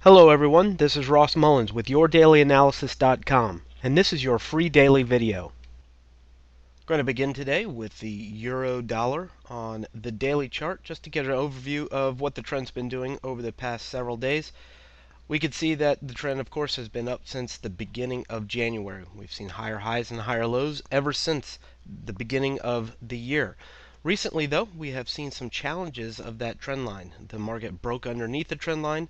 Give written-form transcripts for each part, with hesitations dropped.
Hello everyone, this is Ross Mullins with YourDailyAnalysis.com, and this is your free daily video. I'm going to begin today with the euro dollar on the daily chart just to get an overview of what the trend's been doing over the past several days. We can see that the trend, of course, has been up since the beginning of January. We've seen higher highs and higher lows ever since the beginning of the year. Recently, though, we have seen some challenges of that trend line. The market broke underneath the trend line,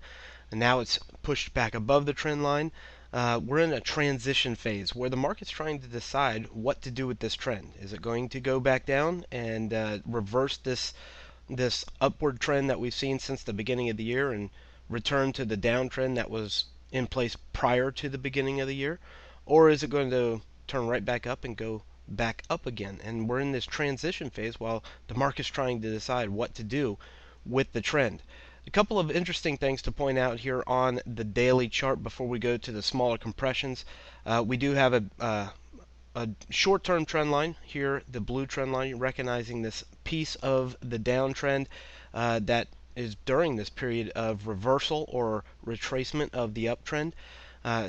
and now it's pushed back above the trend line. We're in a transition phase where the market's trying to decide what to do with this trend. Is it going to go back down and reverse this upward trend that we've seen since the beginning of the year and return to the downtrend that was in place prior to the beginning of the year? Or is it going to turn right back up and go back up again? And we're in this transition phase while the market's trying to decide what to do with the trend. A couple of interesting things to point out here on the daily chart before we go to the smaller compressions. We do have a short-term trend line here, the blue trend line, recognizing this piece of the downtrend that is during this period of reversal or retracement of the uptrend.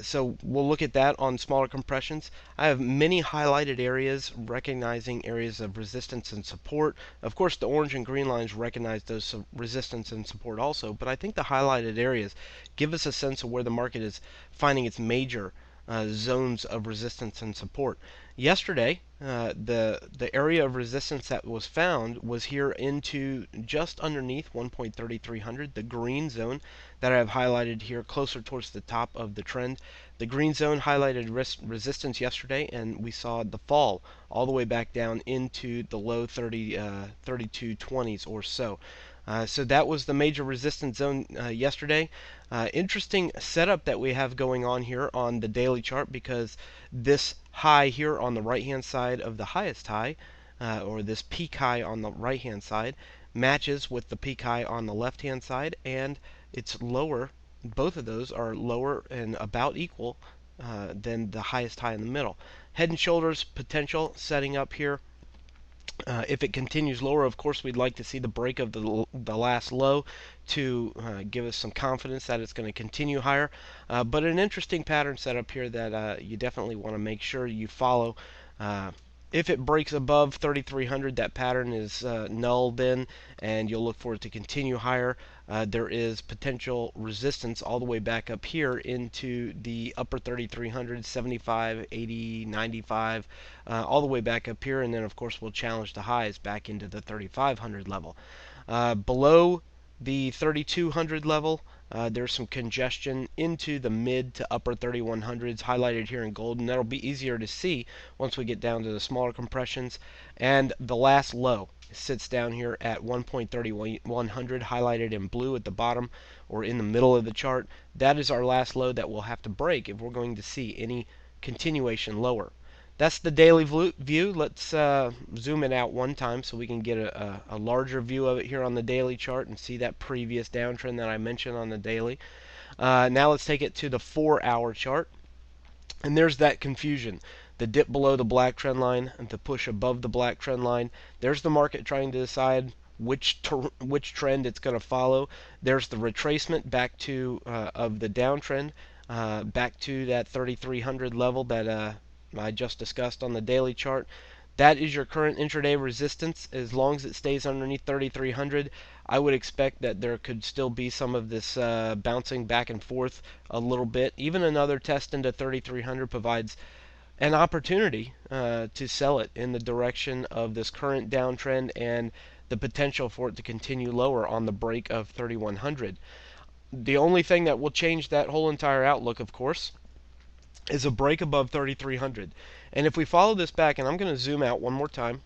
So we'll look at that on smaller compressions. I have many highlighted areas recognizing areas of resistance and support. Of course, the orange and green lines recognize those resistance and support also, but I think the highlighted areas give us a sense of where the market is finding its major zones of resistance and support. Yesterday, the area of resistance that was found was here into just underneath 1.3300, the green zone that I have highlighted here closer towards the top of the trend. The green zone highlighted resistance yesterday, and we saw the fall all the way back down into the low 3220s or so. So that was the major resistance zone yesterday. Interesting setup that we have going on here on the daily chart, because this high here on the right hand side of the highest high, or this peak high on the right hand side, matches with the peak high on the left hand side, and it's lower. Both of those are lower and about equal than the highest high in the middle. Head and shoulders potential setting up here. If it continues lower, of course, we'd like to see the break of the last low to give us some confidence that it's going to continue higher. But an interesting pattern set up here that you definitely want to make sure you follow. If it breaks above 3,300, that pattern is null then, and you'll look for it to continue higher. There is potential resistance all the way back up here into the upper 3,300, 75, 80, 95, all the way back up here, and then of course we'll challenge the highs back into the 3,500 level. Below the 3,200 level, there's some congestion into the mid to upper 3,100s highlighted here in gold, and that'll be easier to see once we get down to the smaller compressions. And the last low sits down here at 1.3100 highlighted in blue at the bottom or in the middle of the chart. That is our last low that we'll have to break if we're going to see any continuation lower. That's the daily view. Let's zoom it out one time so we can get a larger view of it here on the daily chart and see that previous downtrend that I mentioned on the daily. Now let's take it to the 4-hour chart. And there's that confusion. The dip below the black trend line and the push above the black trend line. There's the market trying to decide which trend it's going to follow. There's the retracement back to of the downtrend back to that 3,300 level that I just discussed on the daily chart. That is your current intraday resistance. As long as it stays underneath 3,300, I would expect that there could still be some of this bouncing back and forth a little bit. Even another test into 3,300 provides an opportunity to sell it in the direction of this current downtrend and the potential for it to continue lower on the break of 3,100. The only thing that will change that whole entire outlook, of course, is a break above 3,300. And if we follow this back, and I'm going to zoom out one more time,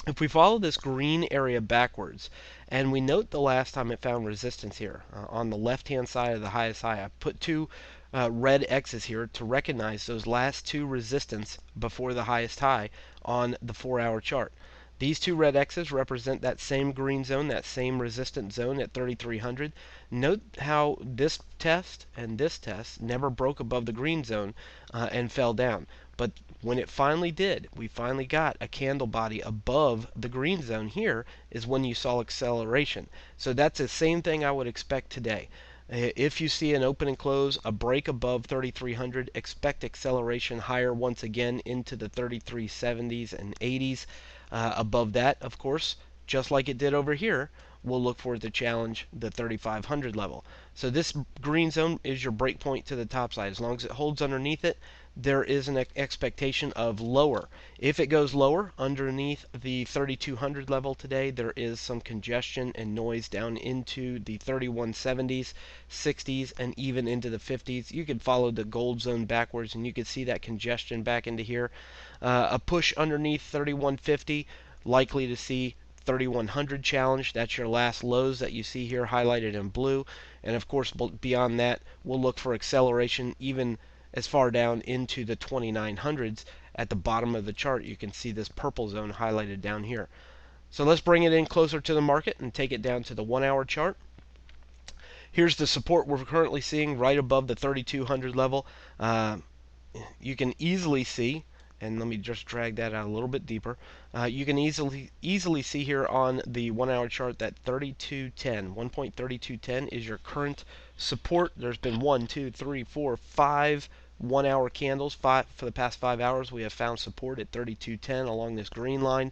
if we follow this green area backwards, and we note the last time it found resistance here on the left-hand side of the highest high, I put two red X's here to recognize those last two resistance before the highest high on the 4-hour chart. These two red X's represent that same green zone, that same resistance zone at 3,300. Note how this test and this test never broke above the green zone and fell down. But when it finally did, we finally got a candle body above the green zone here, is when you saw acceleration. So that's the same thing I would expect today. If you see an open and close, a break above 3,300, expect acceleration higher once again into the 3370s and 80s. Above that, of course, just like it did over here, we'll look for it to challenge the 3,500 level. So this green zone is your break point to the top side. As long as it holds underneath it, there is an expectation of lower. If it goes lower underneath the 3,200 level today, there is some congestion and noise down into the 3170s, 60s, and even into the 50s. You could follow the gold zone backwards and you could see that congestion back into here. A push underneath 3150, likely to see 3,100 challenge. That's your last lows that you see here highlighted in blue. And of course, beyond that, we'll look for acceleration even as far down into the 2900s. At the bottom of the chart, you can see this purple zone highlighted down here. So let's bring it in closer to the market and take it down to the 1 hour chart. Here's the support we're currently seeing right above the 3,200 level. You can easily see, and let me just drag that out a little bit deeper. You can easily see here on the 1 hour chart that 3210, 1.3210 is your current support. There's been 1, 2, 3, 4, 5 1 hour candles. For the past 5 hours, we have found support at 3210 along this green line.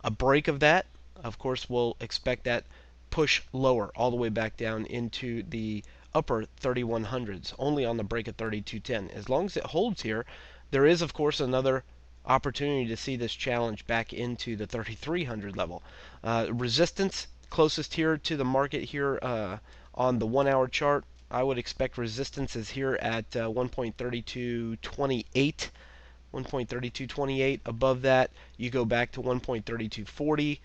A break of that, of course, we'll expect that push lower all the way back down into the upper 3100s, only on the break of 3210. As long as it holds here, there is, of course, another opportunity to see this challenge back into the 3,300 level. Resistance closest here to the market here on the 1 hour chart, I would expect resistance is here at 1.3228. 1.3228. Above that, you go back to 1.3240.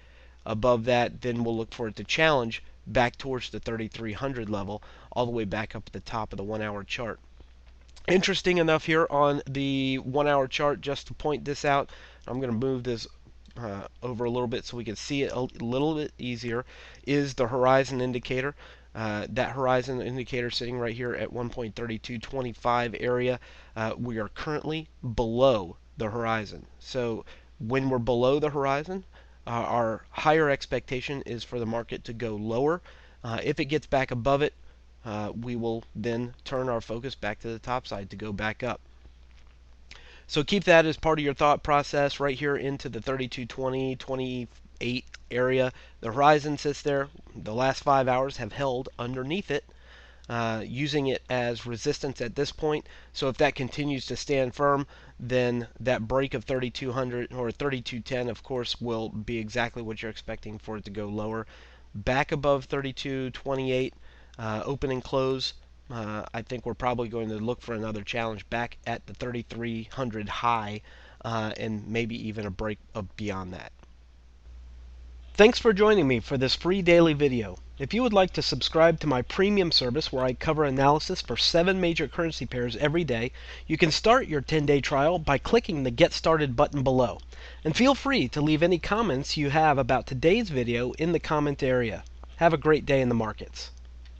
Above that, then we'll look for it to challenge back towards the 3,300 level, all the way back up at the top of the 1 hour chart. Interesting enough here on the 1 hour chart, just to point this out, I'm going to move this over a little bit so we can see it a little bit easier, is the horizon indicator. That horizon indicator sitting right here at 1.3225 area. We are currently below the horizon. So when we're below the horizon, our higher expectation is for the market to go lower. If it gets back above it, we will then turn our focus back to the top side to go back up. So keep that as part of your thought process right here into the 3220, 28 area. The horizon sits there. The last 5 hours have held underneath it, using it as resistance at this point. So if that continues to stand firm, then that break of 3,200 or 3,210, of course, will be exactly what you're expecting for it to go lower. Back above 3228, open and close. I think we're probably going to look for another challenge back at the 3,300 high, and maybe even a break beyond that. Thanks for joining me for this free daily video. If you would like to subscribe to my premium service where I cover analysis for 7 major currency pairs every day, you can start your 10-day trial by clicking the Get Started button below. And feel free to leave any comments you have about today's video in the comment area. Have a great day in the markets.